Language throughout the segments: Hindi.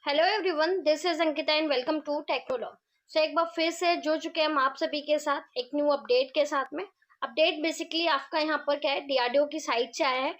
Hello everyone, this is Ankita and welcome to Technolog. So एक बार फिर से जुड़ चुके हैं हम आप सभी के साथ एक न्यू अपडेट के साथ में। अपडेट बेसिकली आपका यहाँ पर क्या है, डीआरडीओ की साइट से आया है,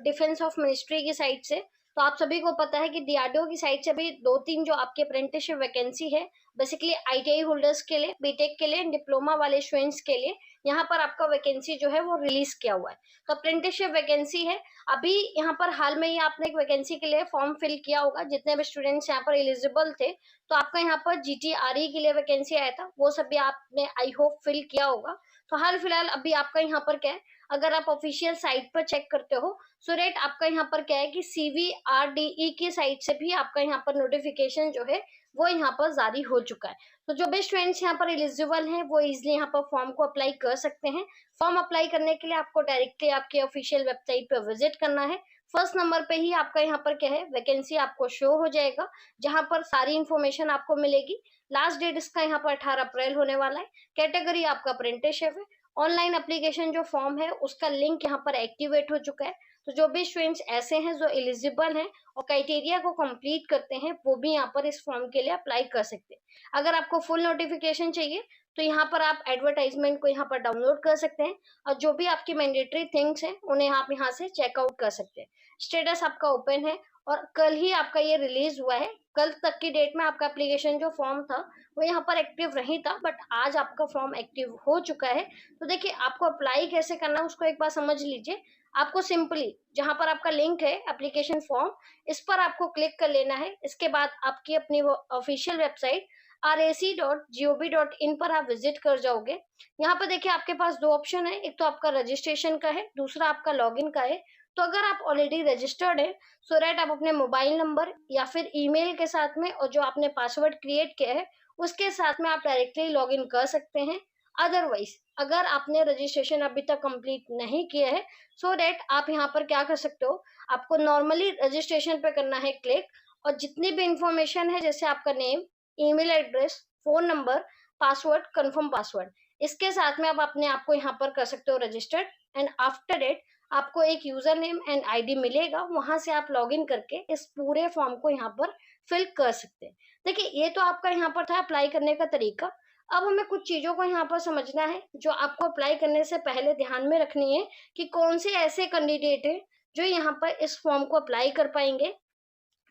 डिफेंस ऑफ मिनिस्ट्री की साइट से। तो आप सभी को पता है कि डीआरडीओ की साइट से भी दो तीन जो आपके अप्रेंटिसशिप वैकेंसी है, बेसिकली आईटीआई होल्डर्स के लिए, बीटेक के लिए, डिप्लोमा वाले स्टूडेंट्स के लिए यहाँ पर आपका वैकेंसी जो है वो रिलीज किया हुआ है। तो अप्रेंटिसशिप वैकेंसी है। अभी यहाँ पर हाल में ही आपने एक वैकेंसी के लिए फॉर्म फिल किया होगा, जितने भी स्टूडेंट्स यहाँ पर एलिजिबल थे। तो आपका यहाँ पर जीटीआरई के लिए वैकेंसी आया था, वो सब भी आपने आई होप फिल किया होगा। तो हाल फिलहाल अभी आपका यहाँ पर क्या है, अगर आप ऑफिशियल साइट पर चेक करते हो, सो रेट आपका यहाँ पर क्या है कि सीवीआरडीई की साइट से भी आपका यहाँ पर नोटिफिकेशन जो है वो यहाँ पर जारी हो चुका है। तो जो भी स्टूडेंट्स यहाँ पर एलिजिबल हैं वो इजिली यहाँ पर फॉर्म को अप्लाई कर सकते हैं। फॉर्म अप्लाई करने के लिए आपको डायरेक्टली आपके ऑफिशियल वेबसाइट पर विजिट करना है। फर्स्ट नंबर पे ही आपका यहाँ पर क्या है, वैकेंसी आपको शो हो जाएगा, जहां पर सारी इंफॉर्मेशन आपको मिलेगी। लास्ट डेट इसका यहाँ पर 18 अप्रैल होने वाला है। कैटेगरी आपका अप्रेंटिसशिप है। ऑनलाइन एप्लीकेशन जो फॉर्म है उसका लिंक यहाँ पर एक्टिवेट हो चुका है। तो जो भी स्टूडेंट्स ऐसे हैं जो एलिजिबल हैं और क्राइटेरिया को कंप्लीट करते हैं, वो भी यहाँ पर इस फॉर्म के लिए अप्लाई कर सकते हैं। अगर आपको फुल नोटिफिकेशन चाहिए तो यहाँ पर आप एडवर्टाइजमेंट को यहाँ पर डाउनलोड कर सकते हैं, और जो भी आपकी मैंडेटरी थिंग्स हैं उन्हें आप यहाँ से चेकआउट कर सकते हैं। स्टेटस आपका ओपन है और कल ही आपका ये रिलीज हुआ है। कल तक की डेट में आपका एप्लीकेशन जो फॉर्म था वो यहाँ पर एक्टिव नहीं था, बट आज आपका फॉर्म एक्टिव हो चुका है। तो देखिए, आपको अप्लाई कैसे करना है उसको एक बार समझ लीजिए। आपको सिंपली जहां पर आपका लिंक है एप्लीकेशन फॉर्म, इस पर आपको क्लिक कर लेना है। इसके बाद आपकी अपनी वो ऑफिशियल वेबसाइट rac.gov.in पर आप विजिट कर जाओगे। यहाँ पर देखिए आपके पास दो ऑप्शन है, एक तो आपका रजिस्ट्रेशन का है, दूसरा आपका लॉगिन का है। तो अगर आप ऑलरेडी रजिस्टर्ड है, सो दैट आप अपने मोबाइल नंबर या फिर ईमेल के साथ में और जो आपने पासवर्ड क्रिएट किया है उसके साथ में आप डायरेक्टली लॉगिन कर सकते हैं। अदरवाइज अगर आपने रजिस्ट्रेशन अभी तक कंप्लीट नहीं किया है, सो दैट आप यहाँ पर क्या कर सकते हो, आपको नॉर्मली रजिस्ट्रेशन पे करना है क्लिक, और जितनी भी इंफॉर्मेशन है जैसे आपका name, email address, phone number, password, confirm password, इसके साथ में आप अपने आप को यहाँ पर कर सकते हो रजिस्टर्ड। एंड आफ्टर डेट आपको एक यूजर नेम एंड आईडी मिलेगा, वहां से आप लॉगिन करके इस पूरे फॉर्म को यहाँ पर फिल कर सकते हैं। देखिए, ये तो आपका यहाँ पर था अप्लाई करने का तरीका। अब हमें कुछ चीजों को यहाँ पर समझना है जो आपको अप्लाई करने से पहले ध्यान में रखनी है, कि कौन से ऐसे कैंडिडेट हैं जो यहाँ पर इस फॉर्म को अप्लाई कर पाएंगे।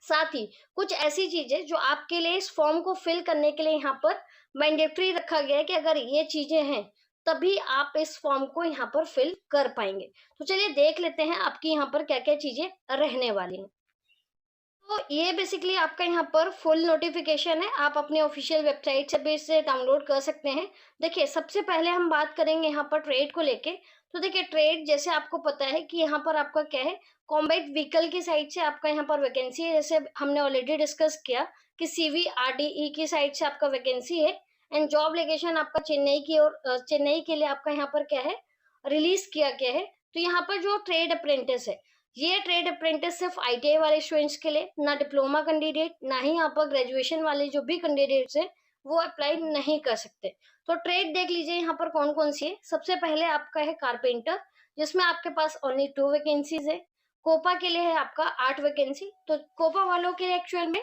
साथ ही कुछ ऐसी चीजें जो आपके लिए इस फॉर्म को फिल करने के लिए यहाँ पर मैंडेटरी रखा गया है, कि अगर ये चीजें हैं तभी आप इस फॉर्म को यहाँ पर फिल कर पाएंगे। तो चलिए देख लेते हैं आपकी यहाँ पर क्या क्या चीजें रहने वाली हैं। तो ये बेसिकली आपका यहाँ पर फुल नोटिफिकेशन है, आप अपने ऑफिशियल वेबसाइट से भी इसे डाउनलोड कर सकते हैं। देखिए, सबसे पहले हम बात करेंगे यहाँ पर ट्रेड को लेके। तो देखिए, ट्रेड जैसे आपको पता है कि यहाँ पर आपका क्या है, कॉम्बैट व्हीकल की साइड से आपका यहाँ पर वैकेंसी है, जैसे हमने ऑलरेडी डिस्कस किया कि सीवीआरडीई की साइड से आपका वैकेंसी है। एंड जॉब लोकेशन आपका चेन्नई की, और चेन्नई के लिए आपका यहाँ पर क्या है, रिलीज किया गया है। तो यहाँ पर जो ट्रेड अप्रेंटिस है, ये ट्रेड अप्रेंटिस सिर्फ आईटीआई वाले स्टूडेंट्स के लिए, ना डिप्लोमा कैंडिडेट, ना ही यहाँ पर ग्रेजुएशन वाले जो भी कैंडिडेट्स हैं वो अप्लाई नहीं कर सकते। तो ट्रेड देख लीजिए यहाँ पर कौन कौन सी है। सबसे पहले आपका है कारपेंटर, जिसमें आपके पास ओनली 2 वैकेंसीज है। कोपा के लिए है आपका 8 वैकेंसी। तो कोपा वालों के लिए एक्चुअल में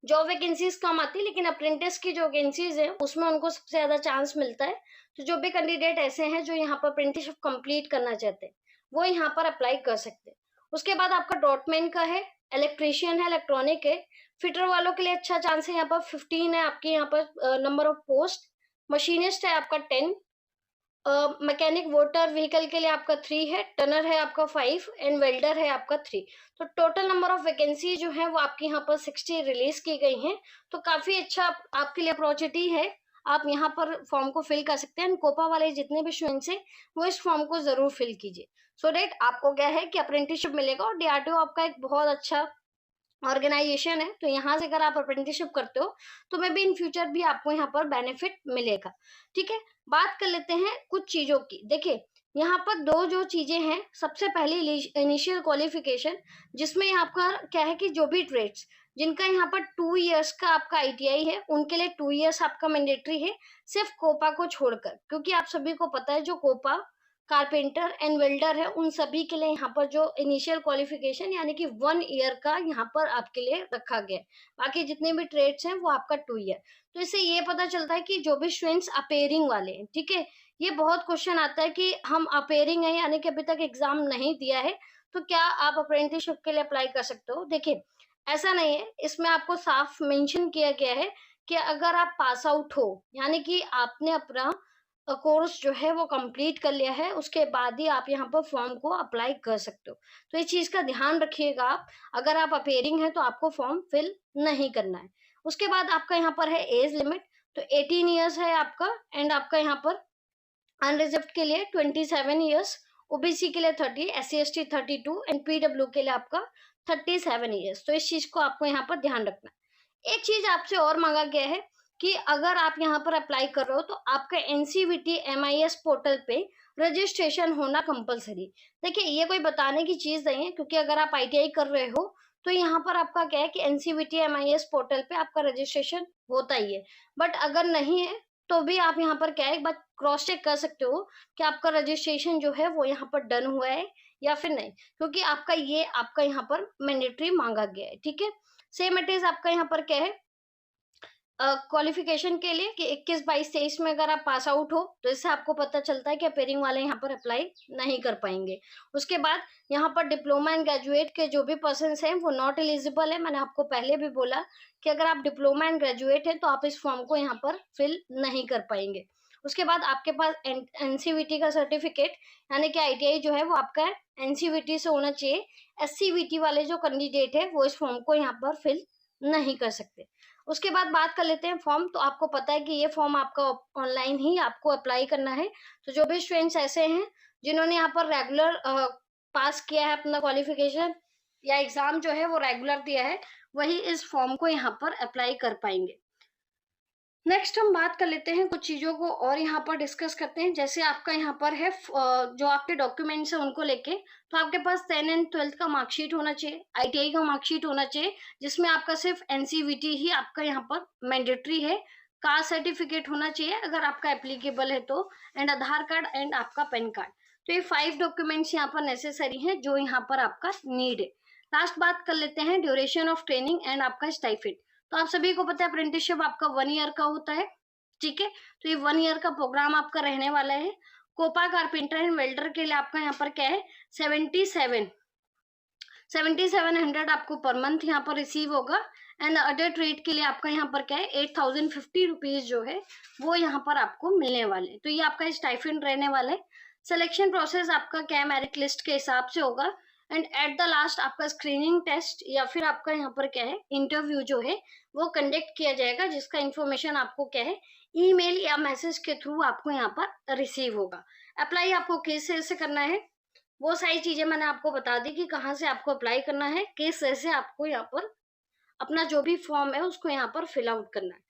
जॉब वैकेंसीज कम आती है, लेकिन अप्रेंटिस की जो वैकेंसीज है उसमें उनको सबसे ज्यादा चांस मिलता है। तो जो भी कैंडिडेट ऐसे हैं जो यहाँ पर अप्रेंटिसशिप कंप्लीट करना चाहते हैं, वो यहाँ पर अप्लाई कर सकते हैं। उसके बाद आपका डॉटमैन का है, इलेक्ट्रीशियन है, इलेक्ट्रॉनिक है। फिटर वालों के लिए अच्छा चांस है, यहाँ पर 15 है आपके यहाँ पर नंबर ऑफ पोस्ट। मशीनिस्ट है आपका 10। मैकेनिक वोटर व्हीकल के लिए आपका 3 है। टनर है आपका 5 एंड वेल्डर है आपका 3। तो टोटल नंबर ऑफ वैकेंसी जो है वो आपकी यहाँ पर 60 रिलीज की गई हैं। तो काफी अच्छा आपके लिए अपॉर्चुनिटी है, आप यहाँ पर फॉर्म को फिल कर सकते हैं। कोपा वाले जितने भी स्टूडेंट्स हैं वो इस फॉर्म को जरूर फिल कीजिए, सो दैट आपको क्या है कि अप्रेंटिसशिप मिलेगा। और डीआरडीओ आपका एक बहुत अच्छा ऑर्गेनाइजेशन है, तो यहाँ से अगर आप अप्रेंटिसशिप करते हो तो मे बी इन फ्यूचर भी आपको यहाँ पर बेनिफिट मिलेगा। ठीक है, बात कर लेते हैं कुछ चीजों की। देखिए, यहाँ पर दो जो चीजें हैं, सबसे पहले इनिशियल क्वालिफिकेशन, जिसमें यहाँ पर क्या है कि जो भी ट्रेड्स जिनका यहाँ पर 2 इयर्स का आपका आईटीआई है उनके लिए 2 इयर्स आपका मैंडेटरी है, सिर्फ कोपा को छोड़कर। क्योंकि आप सभी को पता है जो कोपा कारपेंटर एंड वेल्डर है, उन सभी के लिए यहाँ पर जो इनिशियल क्वालिफिकेशन यानी कि 1 ईयर का यहाँ पर आपके लिए रखा गया है। बाकी जितने भी ट्रेड्स हैं वो आपका 2 ईयर। तो इससे ये पता चलता है कि जो भी स्टूडेंट्स अपेयरिंग वाले हैं, ठीक है, ये बहुत क्वेश्चन आता है कि हम अपेयरिंग है यानी कि अभी तक एग्जाम नहीं दिया है, तो क्या आप अप्रेंटिसशिप के लिए अप्लाई कर सकते हो। देखिए ऐसा नहीं है, इसमें आपको साफ मेंशन किया गया है कि अगर आप पास आउट हो यानी कि आपने अपना कोर्स जो है वो कंप्लीट कर लिया है, उसके बाद ही आप यहाँ पर फॉर्म को अप्लाई कर सकते हो। तो इस चीज का ध्यान रखिएगा आप, अगर आप अपेयरिंग है तो आपको फॉर्म फिल नहीं करना है। उसके बाद आपका यहाँ पर है एज लिमिट, तो 18 ईयर्स है आपका, एंड आपका यहाँ पर अनरिजर्व्ड के लिए 27 ईयर्स, ओबीसी के लिए 30, SC ST 32 एंड PW के लिए आपका 37 ईयर्स। तो इस चीज को आपको यहाँ पर ध्यान रखना है। एक चीज आपसे और मांगा गया है कि अगर आप यहाँ पर अप्लाई कर रहे हो तो आपका NCVT MIS पोर्टल पे रजिस्ट्रेशन होना कंपलसरी। देखिए ये कोई बताने की चीज नहीं है, क्योंकि अगर आप ITI कर रहे हो तो यहाँ पर आपका क्या है कि NCVT MIS पोर्टल पे आपका रजिस्ट्रेशन होता ही है। बट अगर नहीं है तो भी आप यहाँ पर क्या है, एक बार क्रॉस चेक कर सकते हो कि आपका रजिस्ट्रेशन जो है वो यहाँ पर डन हुआ है या फिर नहीं, क्योंकि आपका यहाँ पर मैंडेटरी मांगा गया है। ठीक है, सेम इट इज आपका यहाँ पर क्या है क्वालिफिकेशन के लिए कि 21, 22, 23 में अगर आप पास आउट हो तो इससे आपको पता चलता है कि अपेयरिंग वाले यहाँ पर अप्लाई नहीं कर पाएंगे। उसके बाद यहाँ पर डिप्लोमा एंड ग्रेजुएट के जो भी पर्सन हैं वो नॉट एलिजिबल है। मैंने आपको पहले भी बोला कि अगर आप डिप्लोमा एंड ग्रेजुएट हैं तो आप इस फॉर्म को यहाँ पर फिल नहीं कर पाएंगे। उसके बाद आपके पास NCVT का सर्टिफिकेट यानी कि ITI जो है वो आपका NCVT से होना चाहिए। SCVT वाले जो कैंडिडेट है वो इस फॉर्म को यहाँ पर फिल नहीं कर सकते। उसके बाद बात कर लेते हैं फॉर्म। तो आपको पता है कि ये फॉर्म आपका ऑनलाइन ही आपको अप्लाई करना है। तो जो भी स्टूडेंट्स ऐसे हैं जिन्होंने यहाँ पर रेगुलर पास किया है अपना क्वालिफिकेशन या एग्जाम जो है वो रेगुलर दिया है, वही इस फॉर्म को यहाँ पर अप्लाई कर पाएंगे। नेक्स्ट हम बात कर लेते हैं कुछ चीजों को और यहाँ पर डिस्कस करते हैं। जैसे आपका यहाँ पर है जो आपके डॉक्यूमेंट्स हैं उनको लेके, तो आपके पास 10 एंड 12th का मार्कशीट होना चाहिए, ITI का मार्कशीट होना चाहिए जिसमें आपका सिर्फ NCVT ही आपका यहाँ पर मैंडेटरी है। कास्ट सर्टिफिकेट होना चाहिए अगर आपका एप्लीकेबल है तो, एंड आधार कार्ड एंड आपका पैन कार्ड। तो ये 5 डॉक्यूमेंट्स यहाँ पर नेसेसरी है जो यहाँ पर आपका नीड है। लास्ट बात कर लेते हैं ड्यूरेशन ऑफ ट्रेनिंग एंड आपका स्टाइपेंड। तो आप सभी को पता है अप्रेंटिसशिप आपका 1 ईयर का होता है। ठीक है, तो ये 1 ईयर का प्रोग्राम आपका रहने वाला है। कोपा कारपेंटर एंड वेल्डर के लिए आपका यहाँ पर क्या है 7700 आपको पर मंथ यहाँ पर रिसीव होगा। एंड अदर ट्रेड के लिए आपका यहाँ पर क्या है 8050 रुपीज जो है वो यहाँ पर आपको मिलने वाले। तो ये आपका स्टाइपेंड रहने वाला है। सिलेक्शन प्रोसेस आपका क्या है मेरिट लिस्ट के हिसाब से होगा, एंड एट द लास्ट आपका स्क्रीनिंग टेस्ट या फिर आपका यहाँ पर क्या है इंटरव्यू जो है वो कंडक्ट किया जाएगा, जिसका इंफॉर्मेशन आपको क्या है ईमेल या मैसेज के थ्रू आपको यहाँ पर रिसीव होगा। अप्लाई आपको किस तरह से करना है वो सारी चीजें मैंने आपको बता दी कि कहाँ से आपको अप्लाई करना है, किस तरह से आपको यहाँ पर अपना जो भी फॉर्म है उसको यहाँ पर फिल आउट करना है।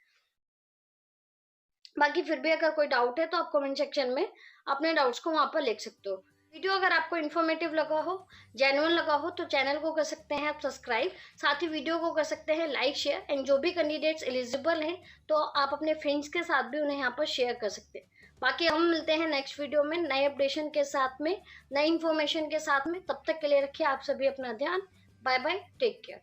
बाकी फिर भी अगर कोई डाउट है तो आप कमेंट सेक्शन में अपने डाउट्स को वहां पर लिख सकते हो। वीडियो अगर आपको इन्फॉर्मेटिव लगा हो, जेन्युइन लगा हो तो चैनल को कर सकते हैं आप सब्सक्राइब, साथ ही वीडियो को कर सकते हैं लाइक शेयर, एंड जो भी कैंडिडेट्स एलिजिबल हैं तो आप अपने फ्रेंड्स के साथ भी उन्हें यहाँ पर शेयर कर सकते हैं। बाकी हम मिलते हैं नेक्स्ट वीडियो में नए अपडेशन के साथ में, नई इन्फॉर्मेशन के साथ में। तब तक के लिए रखिए आप सभी अपना ध्यान। Bye bye, take care.